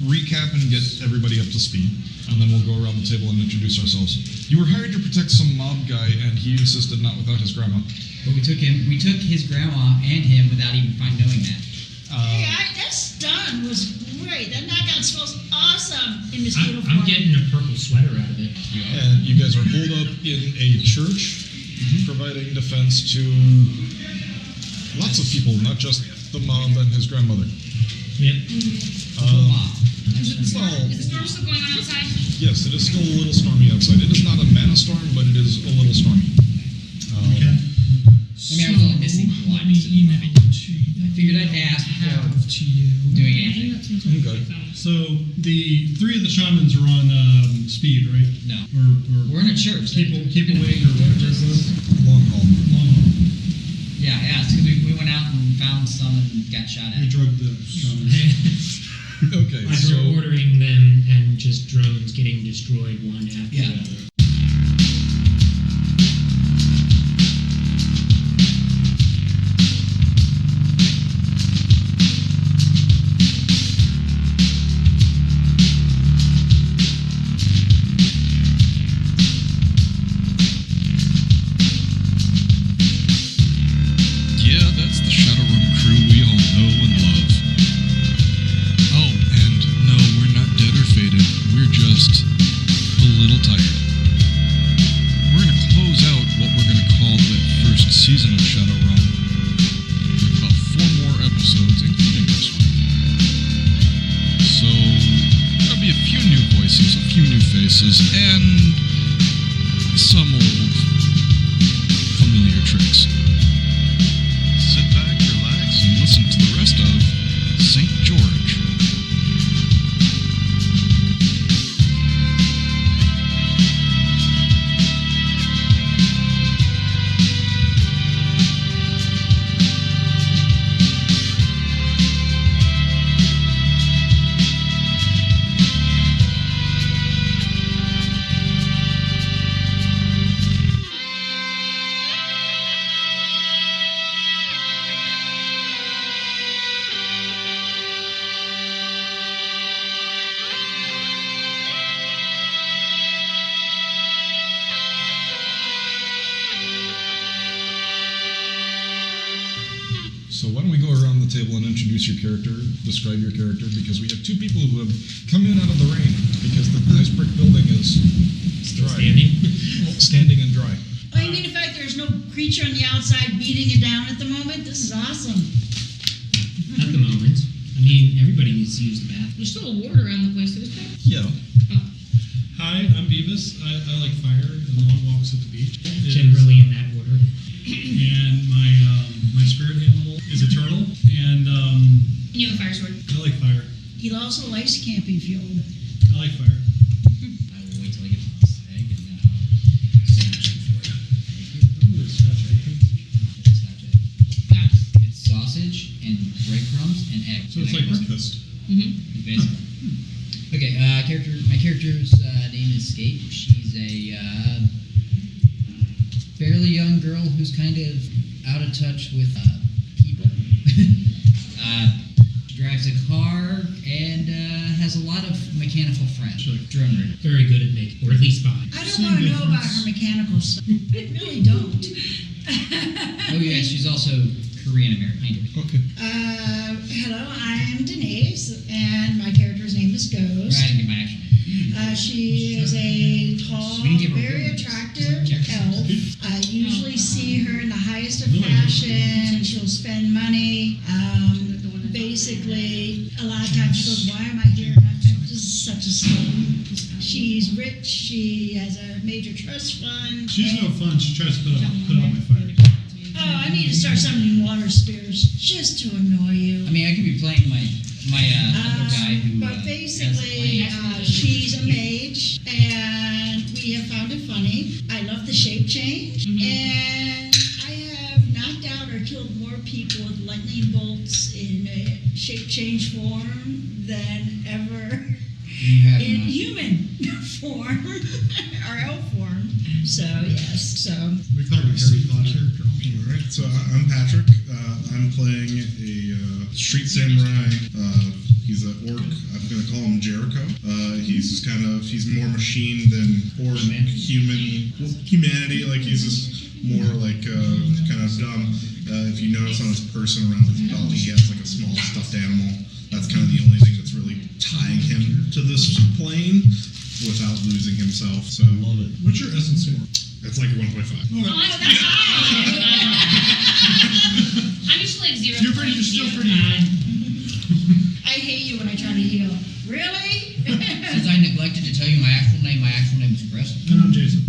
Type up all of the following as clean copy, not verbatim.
recap and get everybody up to speed, and then we'll go around the table and introduce ourselves. You were hired to protect some mob guy, and he insisted not without his grandma. But we took his grandma and him without even knowing that. That stun was great. That knockout smells awesome in mosquito form. I'm getting a purple sweater out of it. And you guys are holed up in a church, providing defense to lots of people, not just the mob and his grandmother. Yep. Is the storm still going on outside? Yes, it is still a little stormy outside. It is not a mana storm, but it is a little stormy. Okay. I mean, I was only missing one. Let me email it to you. I figured I'd ask before To you. doing Yeah, I anything. think that's what Okay. I found. So the three of the shamans are on speed, right? No. Or We're in a church. keep awake or whatever it is. Long haul. Long haul. Yeah, it's because we went out and found some and got shot We at. drugged the shamans. Okay, After so ordering them and just drones getting destroyed one after Yeah. the other. yeah, that's the Shadowrun crew we all know and love. Oh, and no, we're not dead or faded. We're just a little tired. We're gonna close out what we're gonna call the first season of Shadowrun with about 4 more episodes, including this one. So there'll be a few new voices, a few new faces, and some old familiar tricks. Sit back, relax, and listen to the rest of St. George. So why don't we go around the table and introduce your character, describe your character, because we have 2 people who have come in out of the rain because the nice brick building is dry. Standing. Well, standing and dry. Oh, you mean the fact there's no creature on the outside beating it down at the moment? This is awesome. At the moment. I mean, everybody needs to use the bathroom. There's still a ward around the place, isn't there? Yeah. Hi, I'm Beavis. I like fire and long walks at the beach. Generally in that order. And my spirit animal is a turtle, and And you have a fire sword. I like fire. He also likes camping fuel. I like fire. I will wait till I get to this egg and then I'll sandwich it for you. Ooh, it's Scotch egg. It's not yet. Yeah. It's sausage and breadcrumbs and eggs. So it's like breakfast. Mm-hmm. Basically. Okay, my character's name is Skate. She's a fairly young girl who's kind of out of touch with people. She drives a car and has a lot of mechanical friends. Sure. Drone rig. Very good at making, or at least buying. I don't Same want to know about difference. her mechanical stuff. I really don't. Oh yeah, she's also Korean American. Okay. Hello, I'm Denise, and my character's name is I Ghost. didn't get my action. She is a tall, We didn't give her very words. attractive elf. I usually Oh, wow. see her in the highest of Really? fashion. She'll spend money. Basically, a lot of times she goes, "Why am I here? I'm just such a slum." She's rich. She has a major trust fund. She's no and- fun. She tries to put out my fire. Oh, I need to start summoning water spirits just to annoy you. I mean, I could be playing my other guy who But has basically, plans. she's a mage, and we have found it funny. I love the shape change, and I have knocked out or killed more people with lightning bolts in a shape change form than ever You have in not. human form or elf form. So yes, so We call her Harry Potter. All right, so I'm Patrick. I'm playing a street samurai. He's an orc. I've gonna call him Jericho. He's more machine than or humanity. Like he's just more like kind of dumb. If you notice on his person around his belt, he has like a small stuffed animal. That's kind of the only thing that's really tying him to this plane without losing himself. So I love it. What's your essence score? It's like a 1.5. Oh, that's high. I'm usually like 0. You're still pretty high. I hate you when I try to heal. Really? Since I neglected to tell you my actual name is Chris. And I'm Jason.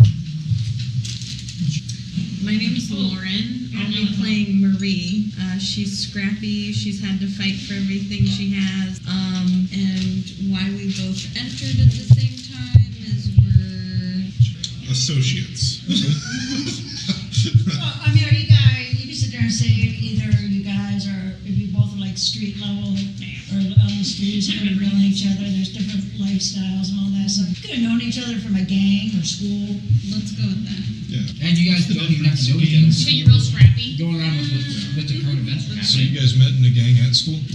My name is Lauren. I'll be playing Marie. She's scrappy. She's had to fight for everything she has. And why we both entered at the same time is we're Associates. Well, I mean, are you guys, you can sit there and say either you guys are, if you both are like street level or on the streets and are grilling each other, there's different lifestyles and all that stuff. You could have known each other from a gang or school. let's go with that. Yeah. And you guys don't even have to know each other. So you're real scrappy. Going around with the current events that are So happening. you guys met in a gang at school? And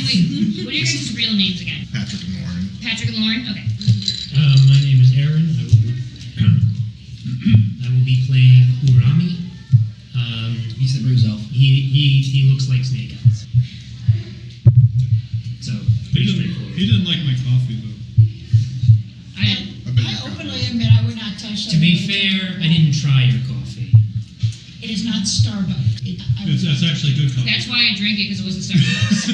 wait, what are your guys' real names again? Patrick and Lauren. Patrick and Lauren? Okay. My name is Aaron. I will be playing Urami. He's the bruise elf. He looks like Snake Eyes. So pretty straightforward. He didn't like my coffee though. I openly admit I would not touch that. To be fair, I didn't try your coffee. It is not Starbucks. It's actually good coffee. That's why I drank it, because it wasn't Starbucks.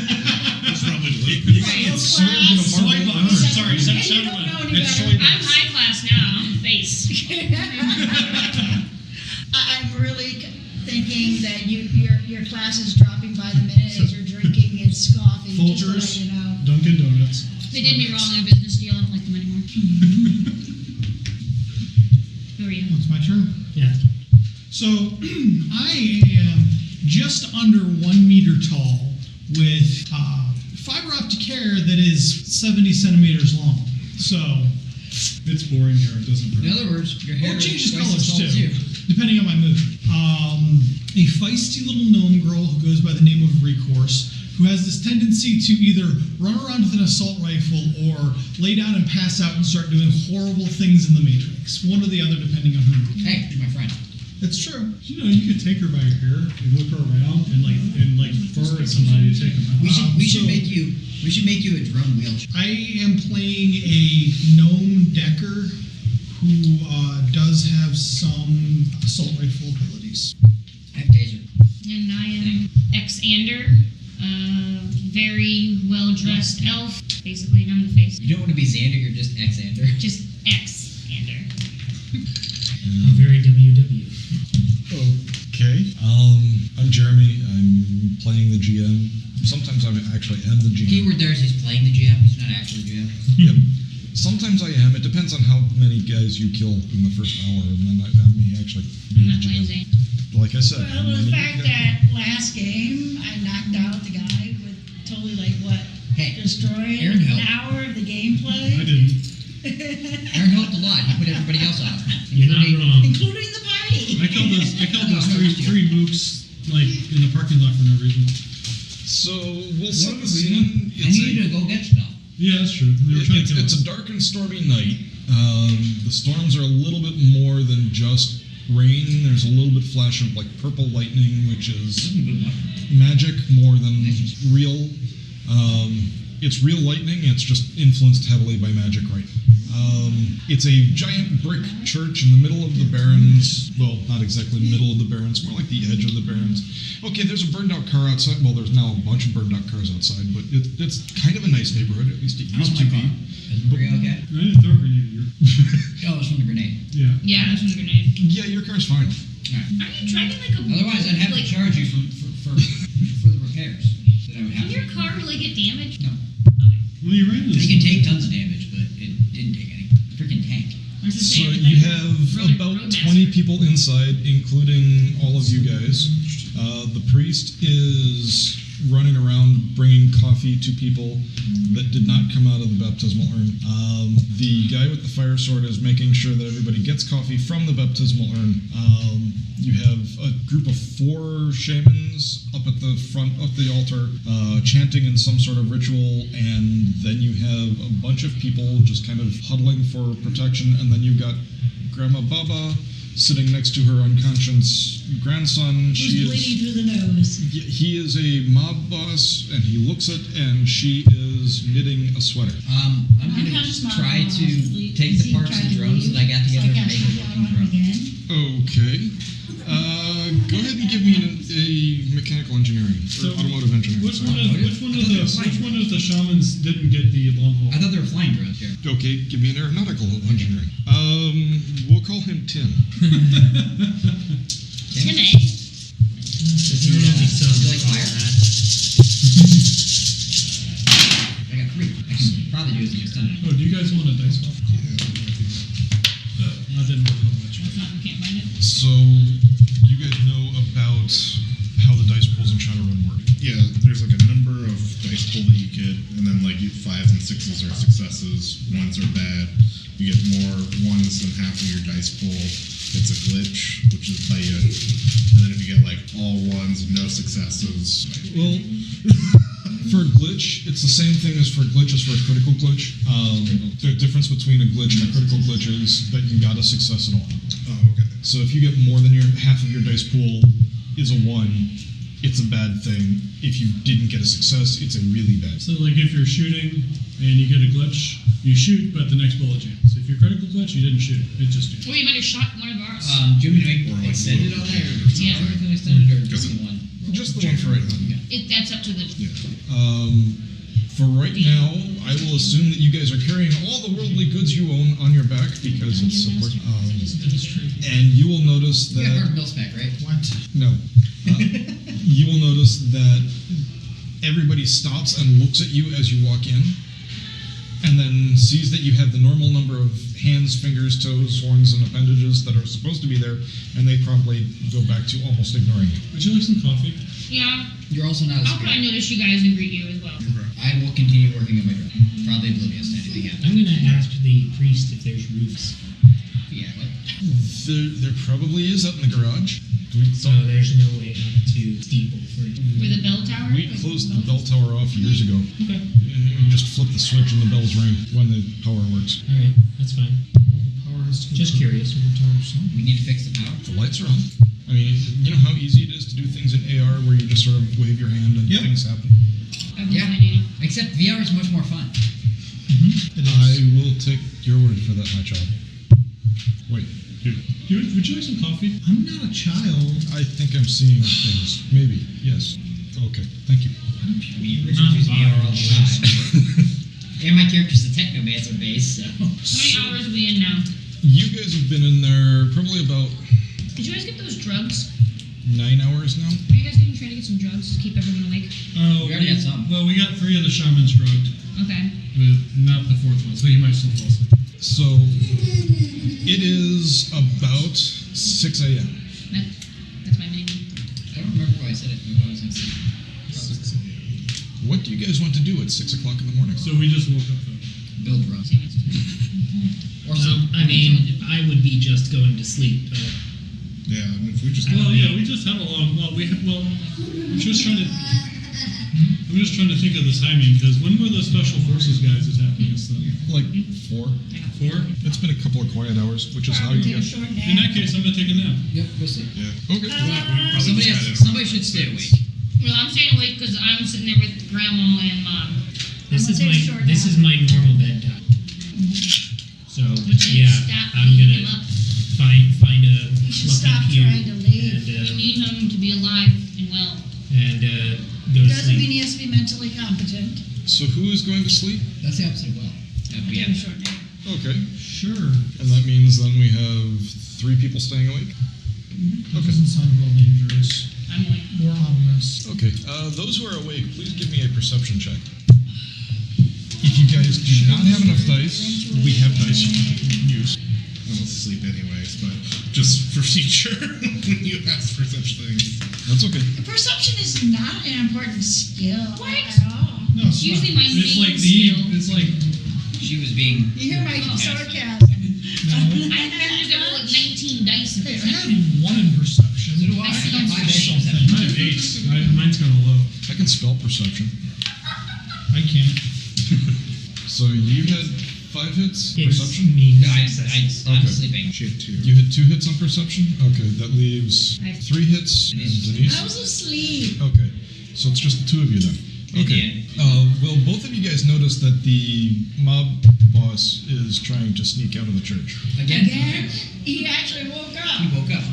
It's probably delicious. It's served in a Soy marble buns. Sorry, Hey, you shut don't up. know any It's better. soy I'm high class now. I'm face. I'm really thinking that your class is dropping by the minute as you're drinking its coffee. Folgers, Just to let you know. Dunkin' Donuts. They did me wrong on a business deal. I don't like them anymore. Who are you? It's my turn. Yeah. So I am just under 1 meter tall with fiber optic hair that is 70 centimeters long. So It's boring here. It doesn't In burn. other words, your hair it changes is twice colors as tall as too, you. depending on my mood. A feisty little gnome girl who goes by the name of Recourse, who has this tendency to either run around with an assault rifle or lay down and pass out and start doing horrible things in the Matrix. One or the other, depending on her mood. Hey, you're my friend. It's true. You know, you could take her by her hair and whip her around and fur at somebody to take them out. We should so- make you a drone wheelchair. I am playing a gnome decker who does have some assault rifle abilities. I have taser. And I am Xander, very well dressed elf, basically numb the face. You don't want to be Xander, you're just Xander. Just Xander. I'm very WW. Okay. I'm Jeremy. I'm playing the GM. Sometimes I actually am the GM. Keyword there is he's playing the GM, he's not actually the GM. Yep. Sometimes I am. It depends on how many guys you kill in the first hour, and then I may actually I'm be not the playing GM. Zane. Like I said, Well, how the many fact you kill. that last game I knocked out the guy with totally Hey, destroying Aaron an helped. hour of the gameplay. I didn't. Aaron helped a lot. He put everybody else out. You're not wrong. Including the party. I killed those three mooks like in the parking lot for no reason. So we'll set the scene. I need to go get stuff. Yeah, that's true. They were trying to kill It's us. a dark and stormy night. The storms are a little bit more than just rain. There's a little bit flash of like purple lightning, which is magic more than real. It's real lightning. It's just influenced heavily by magic, right? It's a giant brick church in the middle of the Barrens. Well, not exactly middle of the Barrens, more like the edge of the Barrens. Okay, there's a burned out car outside. Well, there's now a bunch of burned out cars outside, but it's kind of a nice neighborhood. At least it used to be. Is Maria okay? I didn't throw a grenade here. Oh, it's from the grenade. Yeah. Yeah, this one's a grenade. Yeah, your car's fine. Are you driving like a Otherwise, I'd have to like, charge you for the repairs that I would have. Can your car really get damaged? No. Okay. Well, you ran this. It can take tons of damage, but it didn't take any. Freaking tank. I was just So saying, you like, have about Roadmaster. 20 people inside, including all of you guys. The priest is running around bringing coffee to people that did not come out of the baptismal urn. The guy with the fire sword is making sure that everybody gets coffee from the baptismal urn. You have a group of 4 shamans up at the front of the altar chanting in some sort of ritual, and then you have a bunch of people just kind of huddling for protection, and then you've got Grandma Baba sitting next to her unconscious grandson. Who's bleeding through the nose. He is a mob boss, and he looks it, and she is knitting a sweater. I'm gonna try to take the parts of the drones that I got together and make a working drone. Okay. Go ahead and give me a mechanical engineering or automotive engineering. Which one of the shamans didn't get the long haul? I thought they were flying drones here. Okay, give me an aeronautical engineering. We'll call him Tim. Tim A. Does he like fire? I got 3. I can probably do this in extended. Oh, do you guys want a dice pop? I didn't know how much. That's not, we can't find it. So, you guys know about how the dice pools in Shadowrun work. Yeah, there's like a number of dice pool that you get, and then like 5s and 6s are successes, 1s are bad. You get more 1s than half of your dice pool. It's a glitch, which is by you. And then if you get like all 1s, no successes. Well, for a glitch, it's the same thing as for a glitch as for a critical glitch. The difference between a glitch and a critical glitch is that you got a success at all. Oh, okay. So if you get more than half of your dice pool is a 1, it's a bad thing. If you didn't get a success, it's a really bad thing. So, like, if you're shooting and you get a glitch, you shoot, but the next bullet jams. If you're critical glitch, you didn't shoot. It just jams. Well, you might have shot one of ours. Do you want me to Or make like extended blue. on that? Or Yeah. everything extended or just the one? Just the one for right now. That's up to the. For right now, I will assume that you guys are carrying all the worldly goods you own on your back because it's support. And you will notice You got that. hard mill spec, right? What? No. You will notice that everybody stops and looks at you as you walk in, and then sees that you have the normal number of hands, fingers, toes, horns, and appendages that are supposed to be there, and they promptly go back to almost ignoring you. Would you like some coffee? Yeah. You're also not a I'll probably spirit. notice you guys and greet you as well. I will continue working on my drone. Probably oblivious to anything else. I'm gonna ask the priest if there's roofs. Yeah, what? There probably is up in the garage. So there's no way up to steeple for it. Where the bell tower We is? closed the bell tower off years ago. Okay. You just flip the switch and the bells ring when the power works. Alright, that's fine. Power has to go Just to curious. the tower, so. We need to fix the power. The lights are on. I mean, you know how easy it is to do things in AR where you just sort of wave your hand and Yep. things happen? I have Yeah. no idea. Except VR is much more fun. I will take your word for that, my child. Wait, dude. Would you like some coffee? I'm not a child. I think I'm seeing things. Maybe. Yes. Okay. Thank you. We originally used VR all the time. And my character's a technomancer base, so. How many hours are we in now? You guys have been in there probably about Did you guys get those drugs? 9 hours now. Are you guys going to try to get some drugs to keep everyone awake? Oh, We already had some. Well, we got 3 of the shamans drugged, Okay. but not the 4th one, so he might still fall asleep. So it is about 6 a.m. That's my minimum. I don't remember why I said it. Maybe I was gonna say. What do you guys want to do at 6 o'clock in the morning? So we just woke up though. Build runs. Or some. I mean, I would be just going to sleep. Yeah, I mean, if we just. Well, yeah, we just had a long. I'm just trying to. I'm just trying to think of the timing because when were the special forces guys attacking us then? Like 4. 4? It's been a couple of quiet hours, which is how Probably you take a get. short In that nap. case, I'm gonna take a nap. Yep, we'll see. Yeah. Okay. Somebody should stay awake. Well, I'm staying awake because I'm sitting there with Grandma and Mom. This I'm is gonna my take a short this nap. is my normal bedtime. So Which yeah, stop I'm beating gonna him up. find a You should fluffy stop pew trying to leave. and You need him to be alive and well. go to Doesn't mean sleep. he has to be mentally competent. So who is going to sleep? That's the opposite of well. Take a short nap. Okay. Sure. And that means then we have 3 people staying awake? That doesn't sound real dangerous I'm awake. or ominous. Okay. Those who are awake, please give me a perception check. If you guys do not have enough dice. We have dice you can use. I'm asleep anyways, but just for future when you ask for such things. That's okay. Perception is not an important skill What? at all. No, It's usually my it's main like skill. it's like She was being. You hear my Oh. sarcasm. I have characters that roll like 19 dice in Hey, I perception. have one in perception. So do I. I see got it's five pretty dice. I have 8. Mine's kind of low. I can spell perception. I can't. So you had 5 hits perception. No, I'm Okay. sleeping. She had 2. You had 2 hits on perception. Okay, that leaves I have 3 hits. And Denise. I was asleep. Okay, so it's just the 2 of you then. Okay. Well, both of you guys noticed that the mob boss is trying to sneak out of the church. Again? Again, Okay. he actually woke up. He woke up.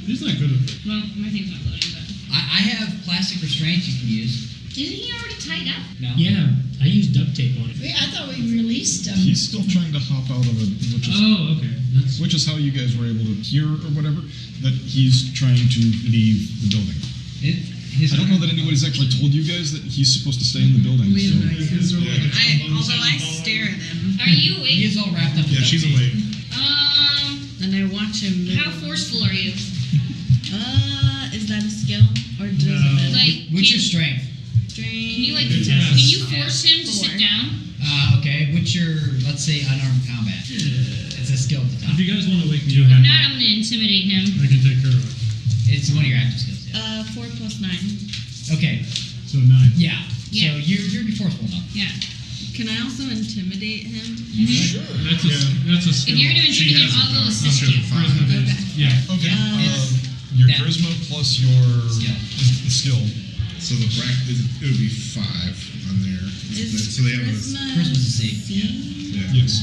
He's not good at it. Well, my thing's not loading, but. I have plastic restraints you can use. Isn't he already tied up? No. Yeah, I used duct tape on it. Wait, I thought we released him. He's still trying to hop out of it, Oh, okay. That's which is how you guys were able to hear or whatever that he's trying to leave the building. I don't know that anybody's actually told you guys that he's supposed to stay in the building. We have so- no idea. Is there like a Although I stare at him Are you He awake? is all wrapped up. in Yeah, she's duct tape. awake. and I watch him move. How forceful are you? Is that a skill or does it Like, What's your can strength? can you like, It's can a you force him to sit 4. down? Okay. What's your, let's say, unarmed combat? It's a skill at the top. If you guys want to wake me If up, not, I'm gonna intimidate him. I can take care of it. It's one of your active skills. Yeah. 4 plus 9? Okay. So 9. Yeah. Yeah. So you're forceful enough. Yeah. Can I also intimidate him? Sure. That's a If skill. you're gonna She intimidate him, has I'll go it, assist though. you. Charisma based. Okay. Yeah. Okay. It's Your that- charisma plus your skill. So the bracket, it would be 5 on there. Is So they have this. Charisma's a C. Yeah. Yes.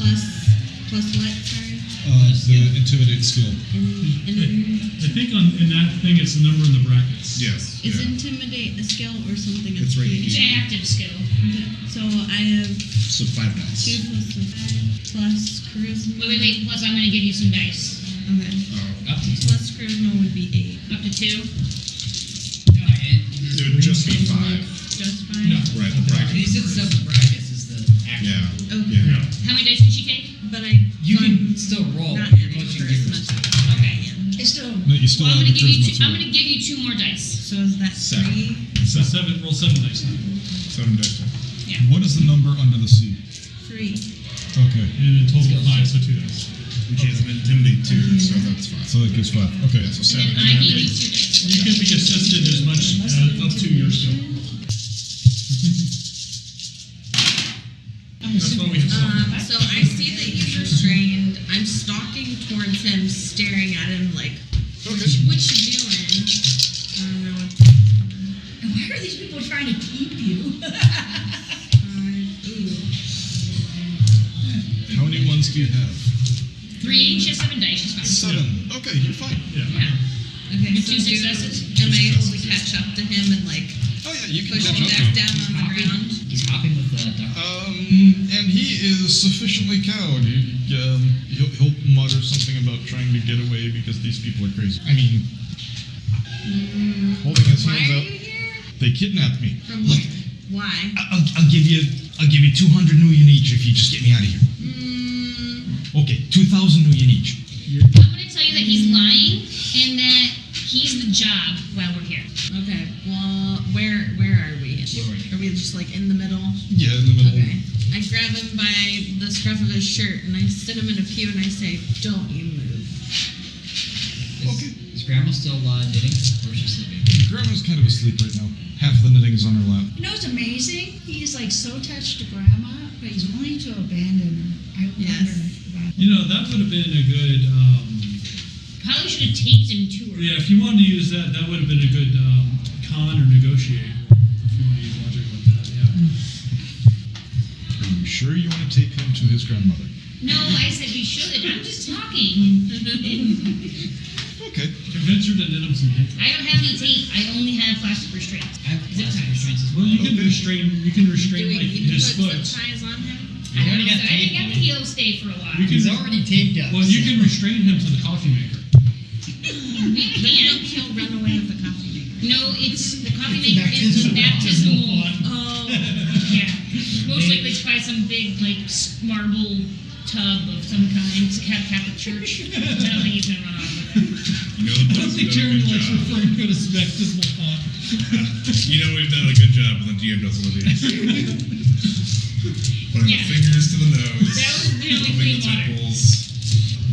Plus what? Sorry. The intimidate skill. I think in that thing it's the number in the brackets. Yes. Is yeah. intimidate a skill or something? It's right It's here. an active skill. So I have So 5 dice. 2 plus 5 plus charisma. Wait. Plus, I'm gonna give you some dice. Okay. Oh. Up to 2. Plus charisma would be 8. Up to 2. No, It would just be 5. Just 5? No. Right, the bracket. He sits up in brackets is the active. Yeah. Okay. Yeah. How many dice can she take? But I. You so can I'm still roll. not Your adding most you can give her is charisma. 2. Okay. It's still No, you still Well, I'm have gonna your give you charisma two. I'm too. gonna give you 2 more dice. So is that 7. 3? So roll 7 dice now. 7 dice. What is the number under the C? 3. Okay. And in total 5, so 2 dice. We can't intimidate 2, so that's 5. So that gives 5. Okay. Yeah, so And 7. then I gave you 2 dice. You can be assisted as much up to your skill. That's why we have software. So I see that he's restrained. I'm stalking towards him, staring at him like, what you doing? I don't know what. And why are these people trying to keep you? Ooh. How many ones do you have? 3. She has 7 dice. She's fine. 7. Okay, you're fine. Yeah. Okay, With so 2 successes. am I able to catch up to him and like Oh yeah, you can push catch him up back to him. down on the ground? He's hopping with the duck. And he is sufficiently cowed. He'll mutter something about trying to get away because these people are crazy. I mean, holding his Why hands are out. you here? They kidnapped me. From Look, why? I'll give you 200 million each if you just get me out of here. Okay, 2,000 million each. I'm gonna tell you that he's lying and that he's the job while we're here. Okay. Well, where are we? Are we just like in the middle? Yeah, in the middle. Okay. I grab him by the scruff of his shirt and I sit him in a pew and I say, "Don't you move." Is Grandma still knitting, or is she sleeping? Grandma's kind of asleep right now. Half the knitting is on her lap. You know what's amazing? He's like so attached to Grandma, but he's willing to abandon her. I Yes. wonder about You know, that would have been a good. Probably should have taped him to her. Yeah, if you wanted to use that, that would have been a good con or negotiate. If you want to use logic like that, yeah. Are you sure you want to take him to his grandmother? No, I said we should. I'm just talking. Okay. Convince her to knit him some hate. I don't have any tape. I only have plastic restraints. I have Zip plastic ties. restraints as Well, well. you can restrain. You can restrain Do we like need to his put foot. zip ties on him? You already got I tape think on I think him. he'll stay for a while. You can- He's already taped up. Well, you can restrain him to the coffee maker. We can't. He'll run away with the coffee maker. No, it's the coffee maker is the baptismal. Oh. Yeah. Most likely it's probably some big, like, marble tub of some kind. It's a Catholic church. I don't think he's gonna run off with it. You know, the I don't boss think has done a Jeremy good likes job. referring to it as baptismal font. You know we've done a good job when the GM doesn't let you. Putting Yeah. the fingers to the nose. That was really rubbing clean the water. temples.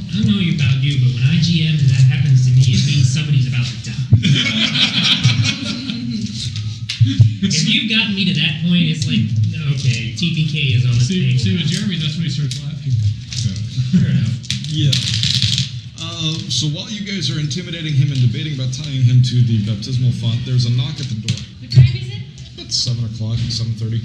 I don't know about you, but when I GM and that happens to me, it means somebody's about to die. If you've gotten me to that point, it's like, okay, TPK is on the See, table. with Jeremy, that's when he starts laughing. Fair enough. Yeah. So while you guys are intimidating him and debating about tying him to the baptismal font, there's a knock at the door. What time is it? It's 7 o'clock, 7:30.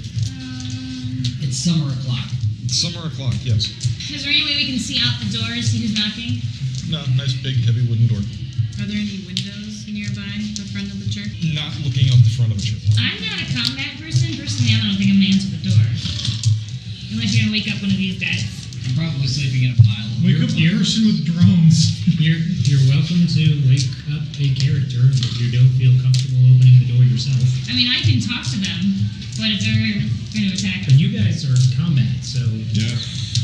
It's summer o'clock. It's summer o'clock, yes. Is there any way we can see out the door and see who's knocking? No, nice big heavy wooden door. Are there any windows nearby the front of the church? Not looking out the front of the church. I'm not a combat person. Personally, I don't think I'm gonna answer the door. Unless you're gonna wake up one of these guys. I'm probably sleeping in a pile. Wake up a person with drones. You're welcome to wake up a character if you don't feel comfortable opening the door yourself. I mean, I can talk to them, but if they're gonna attack But us. you guys are in combat, so Yeah.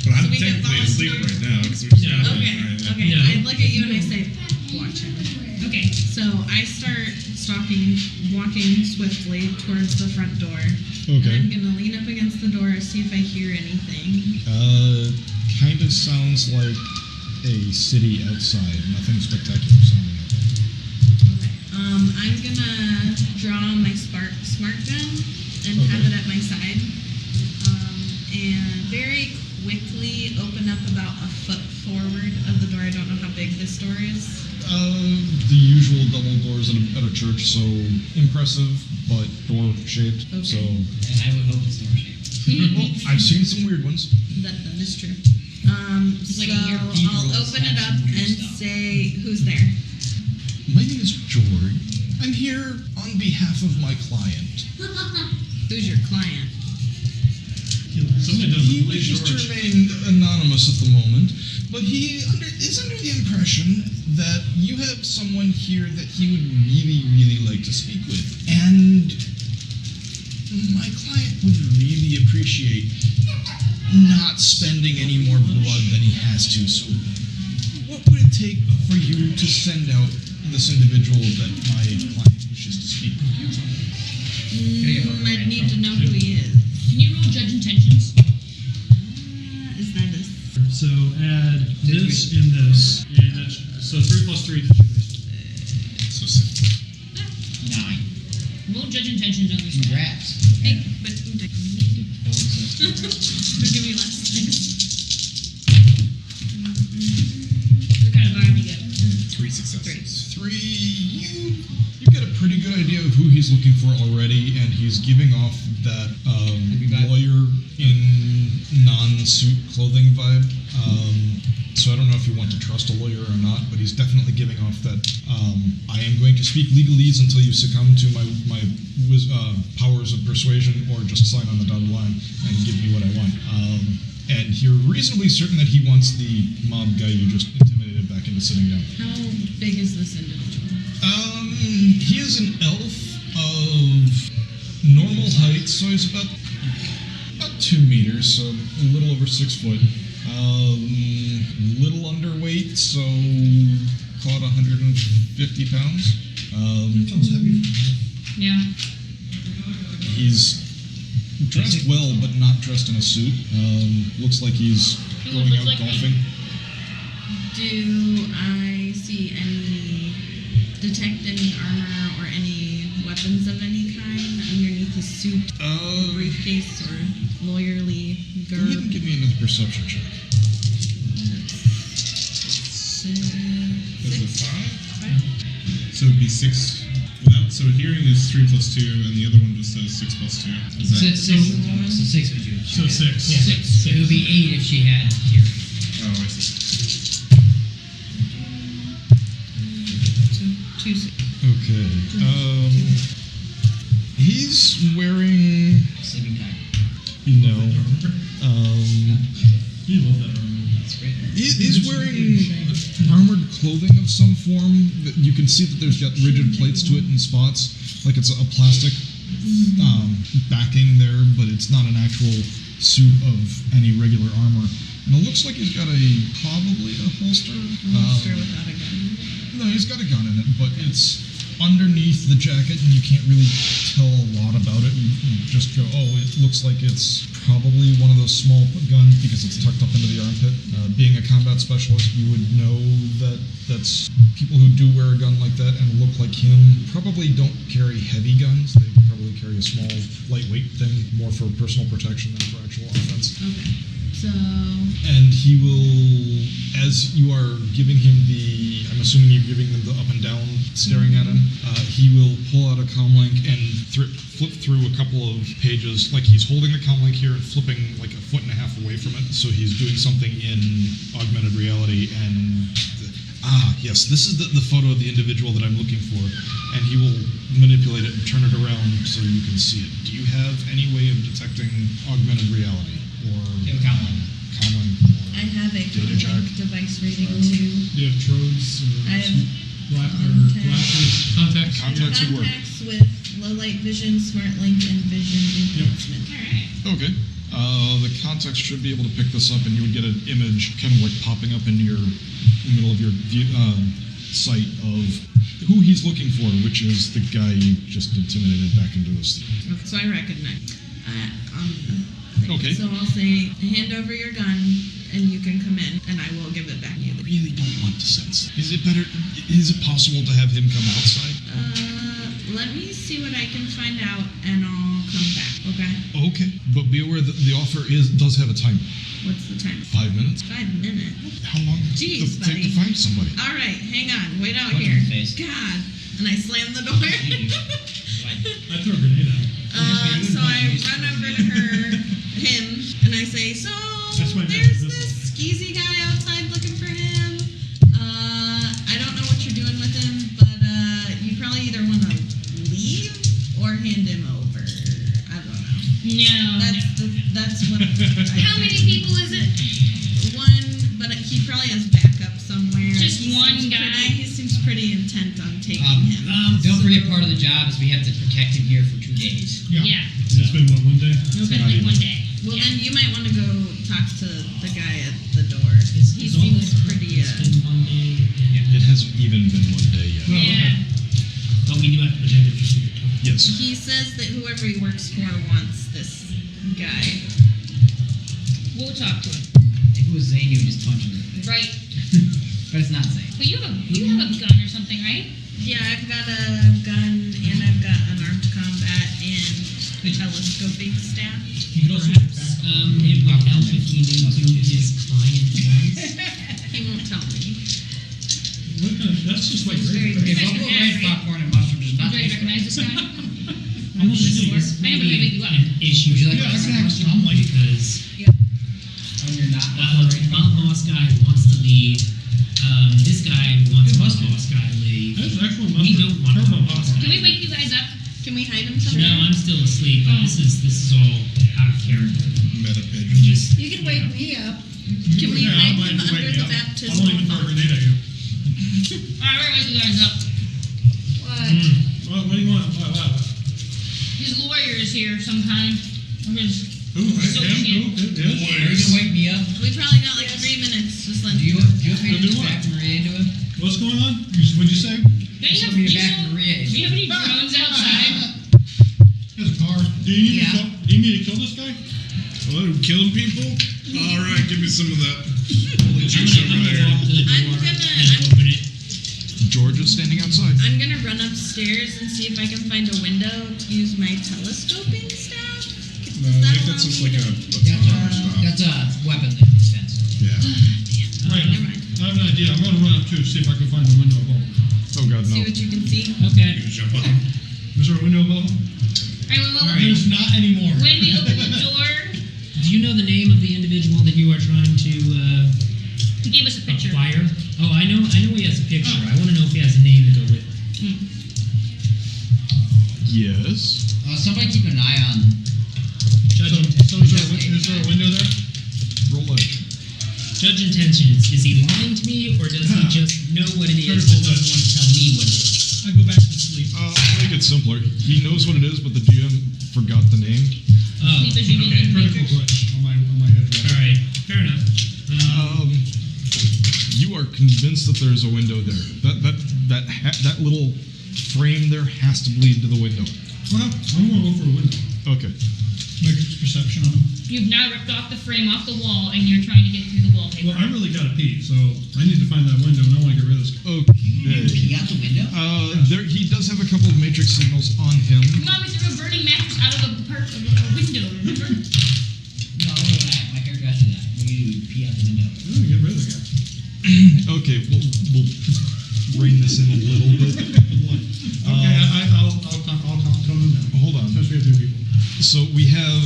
But I'm So we can technically asleep volunteer? right now because we're just No. gonna- Okay, Right, okay. No. I look at you and I say, watch him. Okay. So I start walking swiftly towards the front door. Okay. And I'm gonna lean up against the door, see if I hear anything. Kind of sounds like a city outside. Nothing spectacular sounding. Okay. I'm gonna draw my smart gun and have Okay. it at my side. And very quickly open up about a foot forward of the door. I don't know how big this door is. The usual double doors at a church, so impressive, but door shaped. Okay. So And I would hope it's door shaped. well, I've seen some weird ones. That is true. It's So like a cathedral I'll open it has up some weird and stuff. say, who's there? My name is George. I'm here on behalf of my client. Who's your client? Somebody He doesn't play wishes to George. remain anonymous at the moment, but he is under the impression that you have someone here that he would really, really like to speak with. And my client would really appreciate not spending any more blood than he has to. So what would it take for you to send out this individual that my client wishes to speak with you? I'd need to know who he is. Can you roll judge intentions? Is that this? So add this and this. And that's, so 3 plus 3. So sick. 9. Roll judge intentions on this. Congrats. Hey, but give me less. What kind of vibe you get? 3 successes. 3. You get a pretty good idea of who he's looking for already, and he's giving off that lawyer in non-suit clothing vibe. So I don't know if you want to trust a lawyer or not, but he's definitely giving off that I am going to speak legalese until you succumb to my powers of persuasion, or just sign on the dotted line and give me what I want. And you're reasonably certain that he wants the mob guy you just intimidated back into sitting down. How big is this individual? He is an elf of normal height, so he's about 2 meters, so a little over 6 foot. Little underweight, so caught 150 pounds. Sounds heavy for me. Yeah. He's dressed well, but not dressed in a suit. Looks like he's going looks out like me. golfing. Do I detect any armor or any weapons of any kind underneath his suit, briefcase, or lawyerly Go ahead and garb? give me another perception check. Is it 5? So it'd be 6. Without, so hearing is 3 plus 2, and the other one just says 6 plus 2. Is that? So 6 would you? So 6. Yeah. 6. So it would be 8 if she had hearing. Oh, I see. Two. Okay. He's wearing Sleeping tiger. no. You love that armor. That's great. He's wearing armored clothing of some form. That you can see that there's got rigid plates to it in spots, like it's a plastic backing there, but it's not an actual suit of any regular armor. And it looks like he's got probably a holster. Monster without a gun. No, he's got a gun in it, but it's underneath the jacket, and you can't really tell a lot about it. You just go, oh, it looks like it's probably one of those small guns because it's tucked up into the armpit. Being a combat specialist, you would know that that's people who do wear a gun like that and look like him probably don't carry heavy guns. They probably carry a small, lightweight thing, more for personal protection than for actual offense. Okay. So And he will, as you are giving him I'm assuming you're giving them the up and down, staring at him, he will pull out a comlink and flip through a couple of pages, like he's holding the comlink here and flipping like a foot and a half away from it, so he's doing something in augmented reality, and yes, this is the photo of the individual that I'm looking for, and he will manipulate it and turn it around so you can see it. Do you have any way of detecting augmented reality? Or comlink, I have a data jack. device reading too. You have trodes I have glasses, contacts. Contacts would work. contacts with low light vision, smart link, and vision enhancement. Okay. The contacts should be able to pick this up, and you would get an image kind of like popping up into your middle of your sight of who he's looking for, which is the guy you just intimidated back into this thing. Okay, so I recognize. Okay. So I'll say, hand over your gun, and you can come in, and I will give it back to you. I really don't want to sense. Is it possible to have him come outside? Let me see what I can find out, and I'll come back. Okay. Okay. But be aware that the offer does have a timer. What's the time? 5 minutes. 5 minutes. How long does Jeez, it take buddy. to find somebody? All right, hang on. Wait out Punch here. in the face. God. And I slam the door. I throw a grenade at him. So I run over to him, and I say, so That's my there's magic this skeezy guy outside looking for him. I don't know what you're doing with him, but you probably either want to leave or hand him over. I don't know. No. That's what. How many people is it? One, but he probably has backup somewhere. Just He one seems guy? He seems pretty intent on taking him. Don't forget, part of the job is we have to protect him here for 2 days. Yeah. It's been one day? It's been like one day. Well, Yeah. then you might want to go talk to the guy at the door. He It's all seems this- pretty. It's been 1 day. It hasn't even been 1 day yet. Yeah. But we do have to protect it for secret. Yes. He says that whoever he works for wants this guy. We'll talk to him. If it was Zane, you would just punch him. Right. But it's not Zane. But you have a gun or something, right? Yeah, I've got a gun and I've got an armed combat and a telescoping staff. You could also Perhaps, it would help if he knew who his client was. He won't tell me. That's just like Very Okay, Right. buffalo rice popcorn and mushroom does Do not I taste recognize this guy? I know this is I know, but I make you up. an issue. Would you like Yeah, to I can recognize actually- I'm like- because when you're not Bob Boss guy wants to leave. This guy wants Boss guy to leave. That's actually We don't want Turbo to Boss Boss. Can we wake you guys up? Can we hide him No, somewhere? I'm still asleep, but this is all out of character. Meta I'm pigeon. just You can wake me up. Can we Yeah, hide I might him wake under you the up. baptismal I'll only throw a font? grenade at you. Alright, we're wake you guys up. What? What do you want? What? His lawyer is here sometime. Or his Who? associate. Him? Who? Are you gonna wake me up? We probably got like 3 minutes. Just let Do you me want me to Do just what? back Maria into him? What's going on? What'd you say? Don't Just you want me to have, back Maria do you have into any him. drones outside? There's a car. Do you need, Yeah. do you need me to kill this guy? What, killing people? All right, give me some of that. Holy I'm juice gonna over there. walk to the I'm door gonna- and open it. George is standing outside. I'm gonna run upstairs and see if I can find a window to use my telescoping staff. I think that's just like a baton or stuff. That's a weapon that extends. Yeah. Wait, Never mind. I have an idea. I'm gonna run up too, see if I can find the window above. Oh God, See no. what you can see. Okay. You jump on him. Is there a window above? Alright, well, There's not anymore. when we open the door, Do you know the name of the individual that you are trying to he gave us a picture. acquire? Oh, I know he has a picture. I want to know if he has a name to go with it. Yes. Somebody keep an eye on. Judge So intentions. is there a window there? Roll edge. Judge intentions. Is he lying to me, or does he just know what it is but doesn't want to tell me what it is? I go back to sleep. I'll make it simpler. He knows what it is, but the GM forgot the name. Oh, Sleep as you need okay. in Critical Matrix. glitch on my head. All right, fair enough. You are convinced that there's a window there. That little frame there has to lead to the window. Well, I'm gonna go for a window. Okay. Matrix perception on him. You've now ripped off the frame off the wall, and you're trying to get through the wallpaper. Well, I really gotta pee, so I need to find that window, and I want to get rid of this. Okay. Pee out the window? He does have a couple of matrix signals on him. Mom, we threw a burning mattress out of a window, remember? No, my character has to do that. We pee out the window. Oh, get rid of the guy. Okay, we'll rein this in a little bit. Okay, I'll tone him down. Hold on. Especially if new people. So we have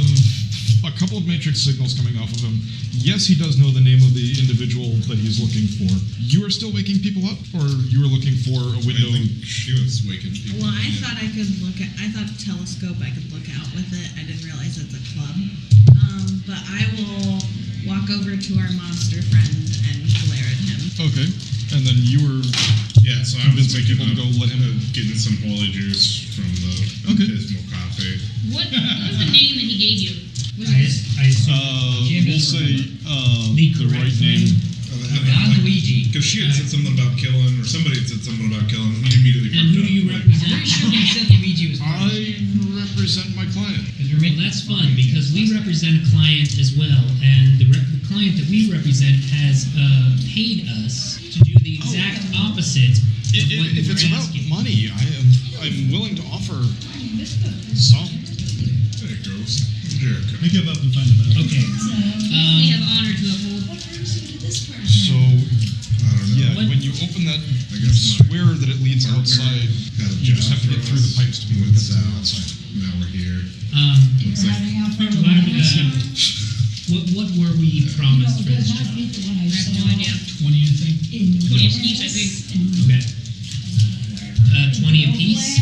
a couple of matrix signals coming off of him. Yes, he does know the name of the individual that he's looking for. You are still waking people up, or you were looking for a window? I think she was waking people. Well, I thought I could I thought telescope I could look out with it. I didn't realize it's a club. But I will walk over to our monster friend and glare at him. Okay. And then you were Yeah, so I was convincing waking people to up, go let him. getting some holy juice from the Okay. Pismo Cafe. What was the name that he gave you? Was it I assume. We'll say The the right correct name. Don Luigi. Because she had said something about killing, or somebody had said something about killing, and he immediately And who do you I'm represent? pretty sure you said Luigi was I represent my client. Well, that's fun because we represent a client as well, and the client that we represent has paid us to do the exact opposite of what If we're it's about asking. money, I'm willing to offer some. There it goes. Jericho. I give up and find the best. Okay. we have honor to uphold. What brings you to this part? So I don't know. yeah, What- when you open that, I you guess my swear that it leads partner outside. had a You just job have to get for through the us. pipes to be able to Went get to the south. outside. Now we're here. Looks You're like running out for a Glad, while. what were we promised for this job? Not beat the one I I have saw no idea. 20, I think. in 20 apiece, I think. Okay. 20 apiece?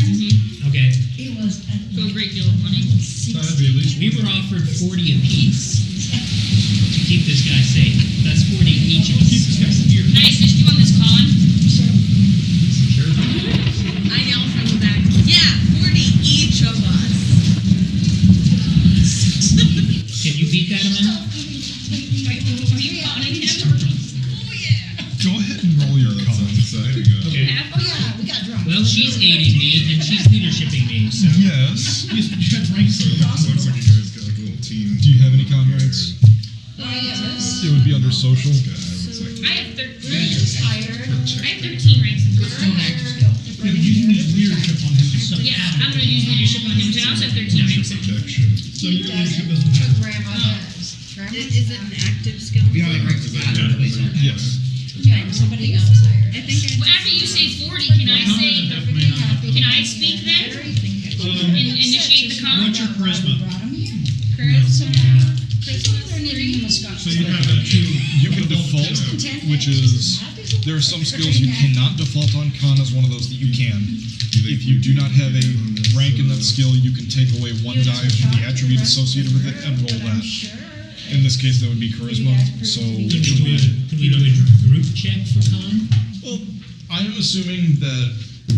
Okay. It was So a great deal of money. That'd be at least We were offered 40 apiece to keep this guy safe. That's 40 each of us. Can I assist you on this con? I yell from the back, yeah, 40 each of us. Can you beat that amount? Are you conning him? Go ahead and roll your that con. sounds exciting. Okay. Half? Oh yeah, we got drunk. Well, she's aiding me and she's leadershiping me, so. Yes. You got ranks. Looks like you guys got like a little team. Do you have any con ranks? Yes. It would be under social. Guy looks like I have 13. Bruce hired. I have 13 ranks in Still an this. actor skill. Yeah, but you need leadership on him. So, Yeah, I'm gonna use leadership on him. So I also have 13 ranks in. protection. so your leadership doesn't matter. Grandma does. Is it an active skill? We don't have ranks of God, nobody's on. Yes. Yeah, somebody else hired. I think I Well, after you say 40, can I say? Can I speak then? And initiate the con? What's your charisma? Brought him here. Charisma. They're needing him a scotch. So you have a 2. You can default, which is there are some skills you cannot default on. Con is one of those that you can. If you do not have a rank in that skill, you can take away 1 die from the attribute associated with it and roll that. In this case, that would be charisma. So Could we do a group check for con? well, I'm assuming that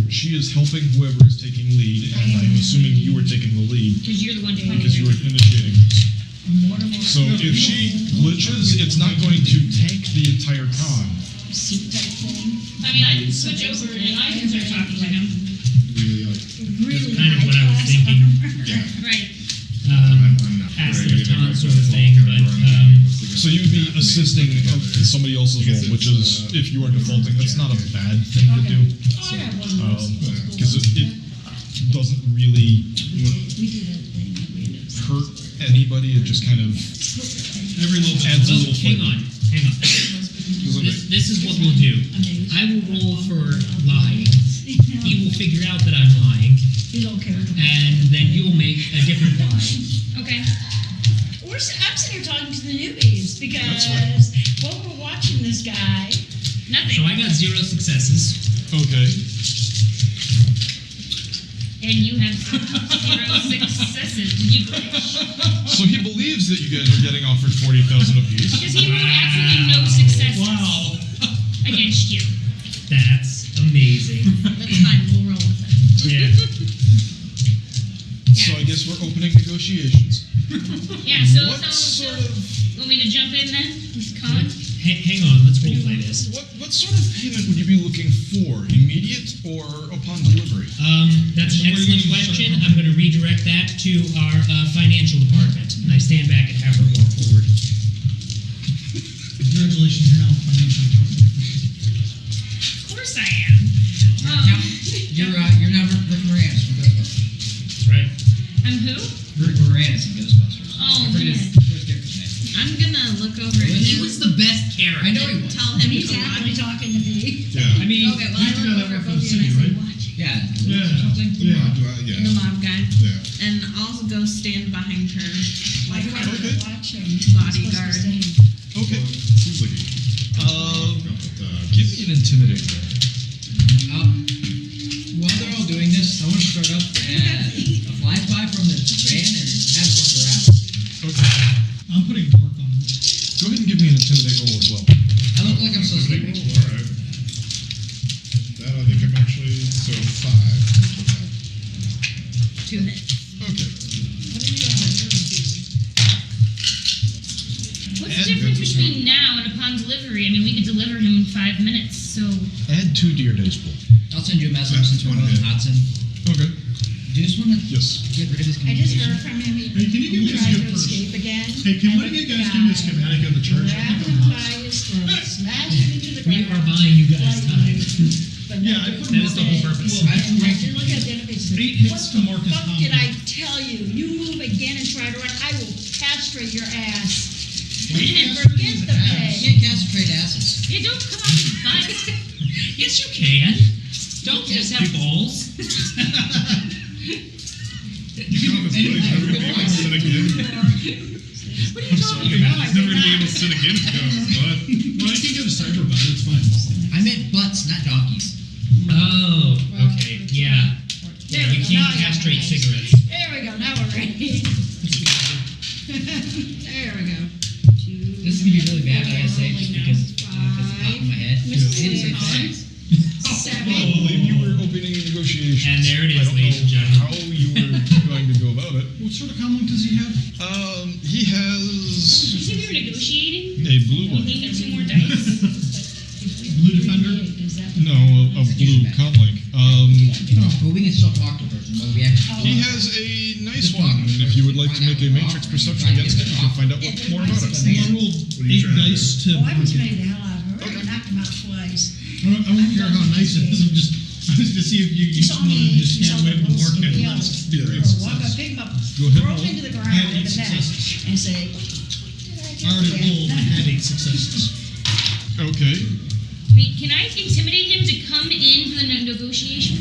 she is helping whoever is taking lead, and I'm assuming you are taking the lead Because you're the one doing because you it. are initiating this. So if she glitches, it's not going to tank the entire con. Seat type thing. I mean, I can switch over and I can start talking to him. Really like. Really kind of high what I was class. thinking. Right. I'm not Passive ready to con go sort of full thing, but, So you would be assisting somebody else's role, which is if you are defaulting, that's not a bad thing to do Oh, yeah, one of those. because it doesn't really We did a thing. We did a- hurt anybody. It just kind of Every little bit. adds a Well, little hang flavor. on. This is what we'll do. I will roll for lying. He will figure out that I'm lying, You don't care. and then you'll make a different lie. Okay. I'm sitting here talking to the newbies because while we're watching this guy, So Nothing. I got 0 successes. Okay. And you have 0 successes. You glitch. So he believes that you guys are getting offered 40,000 apiece. Because he rolled absolutely no successes Wow. against you. That's amazing. That's fine, we'll roll with it. Yeah. So I guess we're opening negotiations. Yeah, so What so sort of want me to jump in then? Con? Hang on, let's roleplay this. what sort of payment would you be looking for? Immediate or upon delivery? That's an excellent question. I'm going to redirect that to our financial department. And I stand back and have her walk forward. Congratulations, you're now financial department. Of course I am. You're now Rick Moranis from Ghostbusters. Right. I'm who? Rick Moranis in Ghostbusters. Oh, I forget man. his character's name. I'm gonna look over at He him was the best character. I know he was. tell him He's to happily watch. talking to me. Yeah. I mean, Okay, well, I You look got that over at one from both the of you and I city, say, right? watch. Yeah. Yeah. Something? Yeah. The mob guy. Yeah. And I'll go stand behind her Like, like I her would watch him. bodyguard. Okay. Seems like Give me an intimidate. While they're all doing this, I want to start up a flyby from the van and have it look around. Okay. I'm putting work on it. Go ahead and give me an intimidate roll as well. I look like I'm so sleepy. Alright. That I think I'm actually so 5. 2 hits. Okay. What's the difference between now and upon delivery? I mean, we could deliver him in 5 minutes, so. Add 2 to your dice pool. I'll send you a message since we're One both in hit. Hudson. Okay. Do you just want to Yes. get rid of his I just communication? heard from him. Hey, can you give me a tried skip to first? escape again. Hey, can one of you guys give me a schematic of the church? I Grabbed think him I'm by nuts. his throat, smashed him into the we ground. are buying you guys time. But Yeah, I nothing- put That is the whole okay. purpose. Well, I have to rank You look at the end of it, he said, 8 hits "What to Marcus the fuck did Conley. I tell you? You move again and try to run, I will castrate your ass. You And forget the pay. can't castrate asses. Yeah, don't come off the butt. Yes, you can. Don't just have balls. You know, if it's funny, he's never gonna be able to sit again. What are you talking about? He's never gonna be able to sit again if he goes, but. Well, I can get a cyber bot, it's fine. I meant butts, not donkeys. Oh, okay. Yeah. There Yeah, we you go. can't Now I got castrate my eyes. cigarettes. There we go, now we're ready. There we go. This is going to be really bad, I gotta say, just because it's off the top of my head. I didn't say facts. I believe you were opening negotiations. And there it is, I don't ladies and know gentlemen. how you were going to go about it. What sort of comlink does he have? He You has said we were negotiating? a blue You one. think me 2 more dice? Blue Defender? No, a blue comlink. But we can still talk to the person, but we have to. He has a nice one. If you would like to make a matrix perception against it, you can find out more about it. I rolled What are you 8 trying to dice to Oh, I was mark it. made the hell out of her. I knocked him out twice. I don't care how nice it is, I'm just, I was to see if you You each saw one me, just you saw hand the wave the little mark skinny and elf. let's do Yeah, it. it's Walk up, success. pick him up, Go ahead, throw him roll. into the I ground had with 8 a net, successes. and say, I already rolled, I had 8 successes. Okay. Wait, can I intimidate him to come in for the negotiation?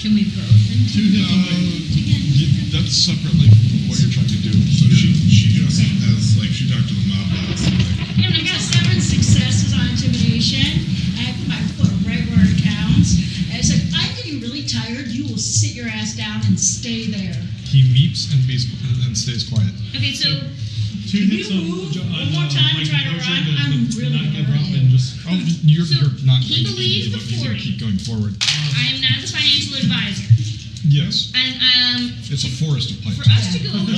Can we both? 2 hits on That's separately from what you're trying to do. So she just has, like, she talked to the mob boss. Like, Yeah, I got 7 successes on intimidation. I have my foot regular accounts. And it's like, I'm getting really tired. You will sit your ass down and stay there. He meeps and stays quiet. Okay, so 2 If hits you on, move on one more time my and try to composure run, I'm to really not give gonna up hurt and you. just. Oh, you're So, not he going to believes give the up. He's going to 40. keep going forward. I am now the financial advisor. Yes. And It's a forest of for pipes. us to go over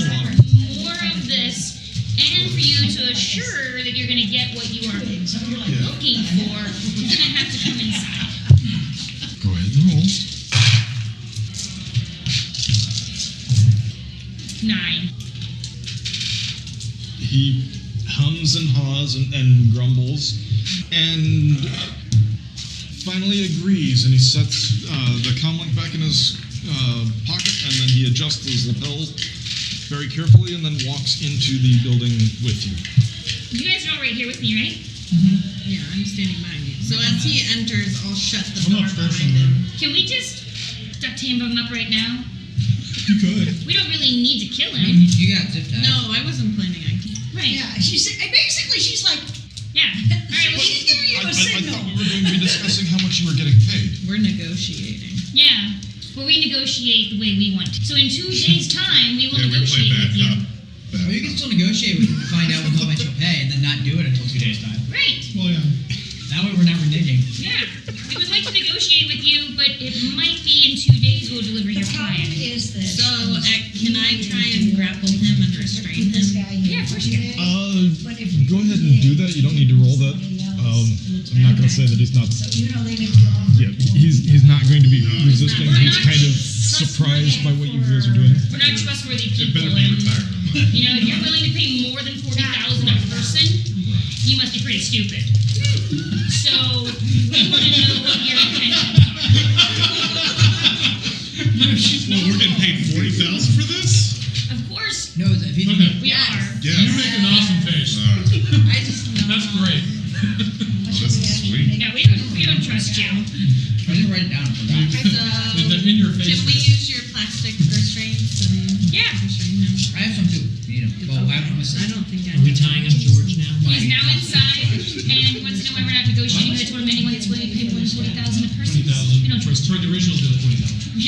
more of this, and for you to assure that you're going to get what you are looking for, you're going to have to come inside. Go ahead and roll. 9. He hums and haws and grumbles, and finally agrees, and he sets the comlink back in his pocket, and then he adjusts his lapel very carefully, and then walks into the building with you. You guys are all right here with me, right? Yeah, I'm standing behind you. So as he enters, I'll shut the I'm door not forcing behind him. Can we just duct tape him up right now? You could. We don't really need to kill I mean, him. you got zip ties. No, I wasn't planning on killing. Right. Yeah, she said, basically, she's like, Yeah. All right. Well, she's giving you I a thought signal. we were going to be discussing how much you were getting paid. We're negotiating. yeah. But we negotiate the way we want to. So in 2 days' time, we will yeah, we play negotiate bad with you. cop. Bad Well, you can cop. still negotiate with him to find out how much you'll pay and then not do it until 2 days' time. Right. Well, yeah. That way we're not reneging. Yeah. We would like to negotiate with you, but it might be in 2 days we'll deliver The your problem client. is this. So can I I try and grapple him and restrain him? Yeah, of course you can. Go ahead and do that. You don't need to roll that. I'm not going to say that he's not. Yeah, he's not going to be resisting. He's kind of surprised by what you guys are doing. We're not trustworthy It people. better be And, retired. you know, if you're willing to pay more than $40,000 a person, you must be pretty stupid. So we want to know what your intentions are. Well, we're getting paid $40,000 for this? Of course, No, if he's Okay. we are. Yeah. You make an awesome face. I just know. That's great. This is sweet. Yeah, we don't trust you. I didn't write it down. I forgot. So, In your face. can we use your plastic restraints and Yeah. restrain him? I have some too. You need them. Well, I have them. I don't think I Are we have. tying up George now? He's now inside, and he wants to know why we're not negotiating with him anyway. It's willing to pay more than $40,000 a person. We don't trust Toward the original deal, $20,000. Can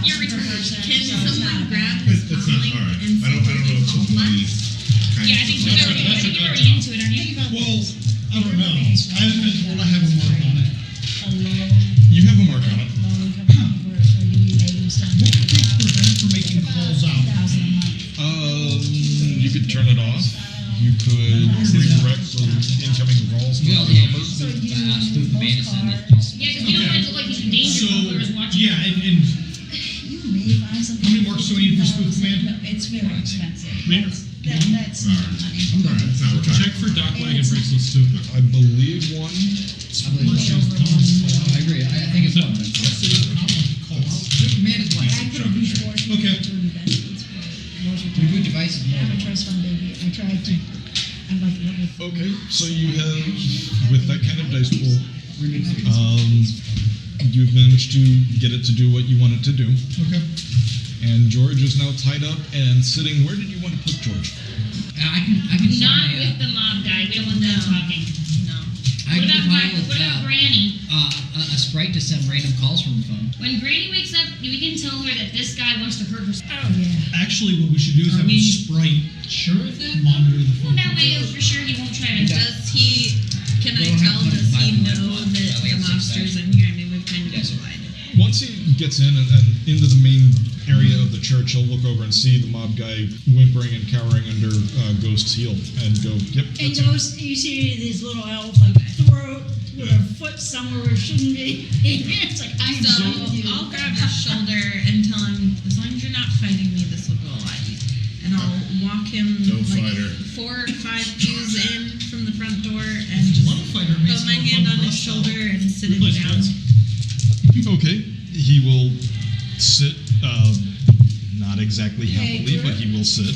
You're retarded. can someone grab his It's not, collar alright. and I don't know if it's money. Yeah, I think you're already into it, aren't you? Well, I don't know. I haven't been told I have a mark on it. You have a mark on it. What would prevent from making calls out? You could turn it off. You could redirect the incoming calls. You know, the Spoof Madison. Yeah, because you don't want it to look like he's in danger So, while whoever's watching. yeah, and how many marks do we need for Spoof Command? It's very expensive. That's not money. Alright, it's not retired. Check for dock wagon bracelets too. I believe one. I agree. I think it's one. Spoof Command is one. I could have used more. Okay. Reboot device is I have a more. trust fund baby. I tried to. I'm like level 4. Okay, so you have, with that kind of dice pool, you've managed to get it to do what you want it to do. Okay. And George is now tied up and sitting. Where did you want to put George? I can send Not my, with the mob guy. We don't want them talking. No. I What can about compile what about Granny? a sprite to send random calls from the phone. When Granny wakes up, we can tell her that this guy wants to hurt her. Oh yeah. Actually, what we should do is have a sprite Sure of that? monitor the phone. Well, that way for sure he won't try to. Does he? Can I They don't tell? have to Does he put it know by that like the a monster's 6 in here? I mean, we've kind of Yes. implied. Once he gets in and into the main area of the church, he'll look over and see the mob guy whimpering and cowering under Ghost's heel and go, yep, And that's him. those, you see these little elf like throat with a foot somewhere where it shouldn't be. It's like I'm So done with you. I'll grab his shoulder and tell him, as long as you're not fighting me, this will go all right. And I'll walk him No like fighter. 4 or 5 pews in from the front door and just One fighter makes put my more hand fun on for his us, shoulder though. and sit him Play down. stats. Okay, he will sit, not exactly happily, but he will sit,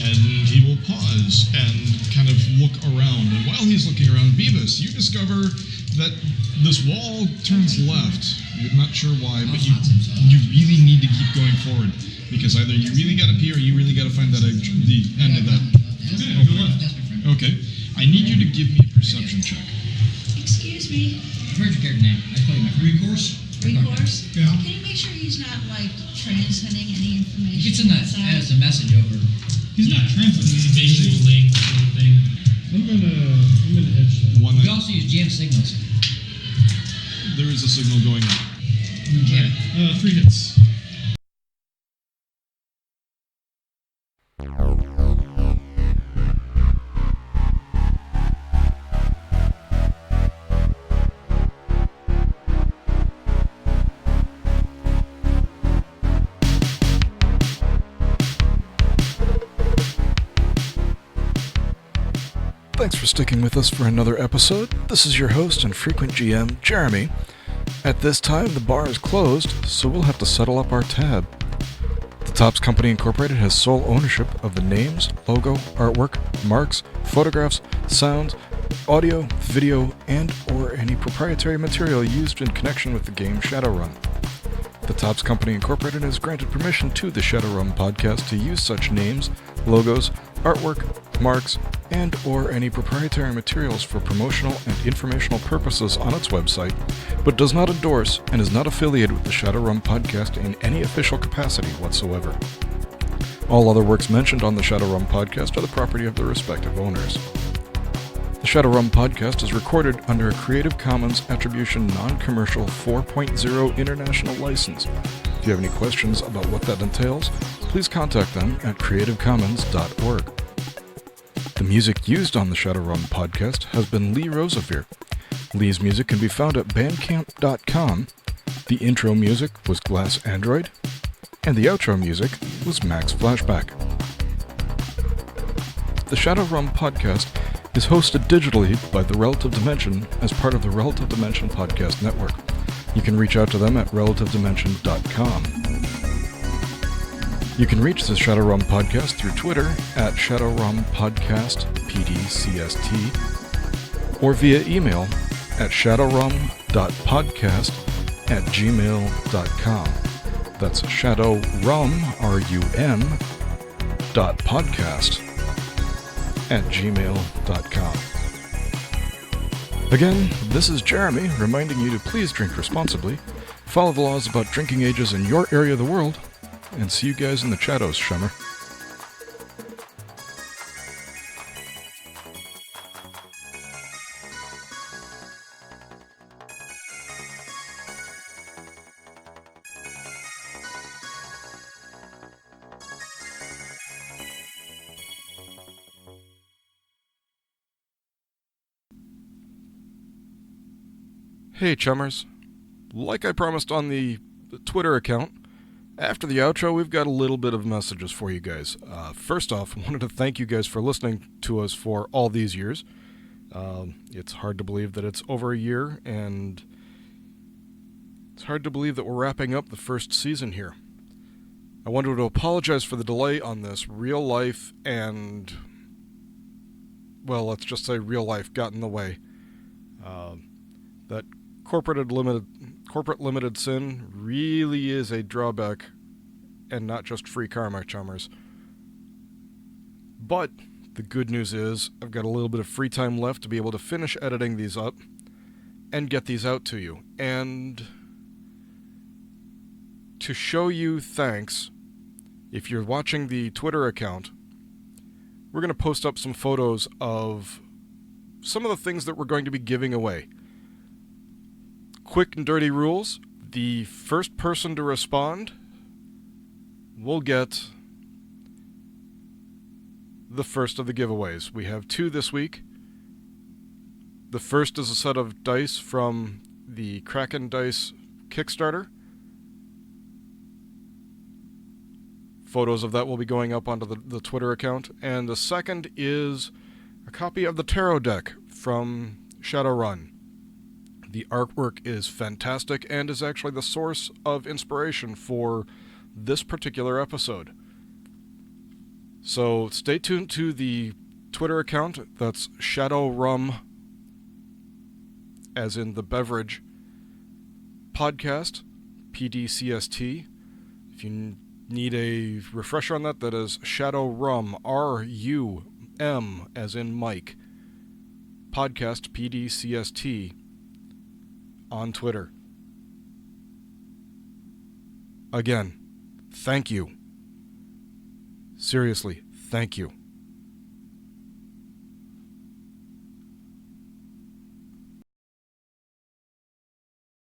and he will pause and kind of look around. And while he's looking around, Beavis, you discover that this wall turns left. You're not sure why, but you really need to keep going forward because either you really got to pee or you really got to find that the end of that. That's my friend. Okay, I need you to give me a perception check. Excuse me, Where's your character name? I call you my friend. Recourse? recourse. Yeah. Can you make sure he's not like transmitting any information? You can send that outside? as a message over. He's not transmitting Visual anything. link sort of thing. I'm gonna hedge that. One, We also use GM signals. there is a signal going out. Jam. 3 hits. Thanks for sticking with us for another episode. This is your host and frequent GM, Jeremy. At this time, the bar is closed, so we'll have to settle up our tab. The Tops Company Incorporated has sole ownership of the names, logo, artwork, marks, photographs, sounds, audio, video, and or any proprietary material used in connection with the game Shadowrun. The Tops Company Incorporated has granted permission to the Shadowrun podcast to use such names, logos, artwork, marks, and or any proprietary materials for promotional and informational purposes on its website, but does not endorse and is not affiliated with the Shadowrun podcast in any official capacity whatsoever. All other works mentioned on the Shadowrun podcast are the property of their respective owners. The Shadowrun Podcast is recorded under a Creative Commons Attribution Non-Commercial 4.0 International License. If you have any questions about what that entails, please contact them at creativecommons.org. The music used on the Shadowrun Podcast has been Lee Rosevere. Lee's music can be found at bandcamp.com. The intro music was Glass Android, and the outro music was Max Flashback. The Shadowrun Podcast is hosted digitally by The Relative Dimension as part of the Relative Dimension Podcast Network. You can reach out to them at relativedimension.com. You can reach the Shadowrun Podcast through Twitter at Shadowrun Podcast PDCST or via email at shadowrum.podcast@gmail.com. That's shadowrum, R-U-M, .podcast@gmail.com. Again, this is Jeremy reminding you to please drink responsibly, follow the laws about drinking ages in your area of the world, and see you guys in the shadows, Shummer. Hey Chummers, like I promised on the Twitter account, after the outro we've got a little bit of messages for you guys. First off, I wanted to thank you guys for listening to us for all these years. It's hard to believe that it's over a year, and it's hard to believe that we're wrapping up the first season here. I wanted to apologize for the delay on this. Real life and, well, let's just say real life got in the way. That corporate limited sin really is a drawback, and not just free karma, Chummers. But the good news is I've got a little bit of free time left to be able to finish editing these up and get these out to you. And to show you thanks, if you're watching the Twitter account, we're going to post up some photos of some of the things that we're going to be giving away. Quick and dirty rules. The first person to respond will get the first of the giveaways. We have 2 this week. The first is a set of dice from the Kraken Dice Kickstarter. Photos of that will be going up onto the Twitter account. And the second is a copy of the tarot deck from Shadowrun. The artwork is fantastic and is actually the source of inspiration for this particular episode. So stay tuned to the Twitter account. That's Shadowrun, as in the beverage, podcast, PDCST. If you need a refresher on that, that is Shadowrun, R-U-M, as in Mike, podcast, PDCST, on Twitter. Again, thank you. Seriously, thank you.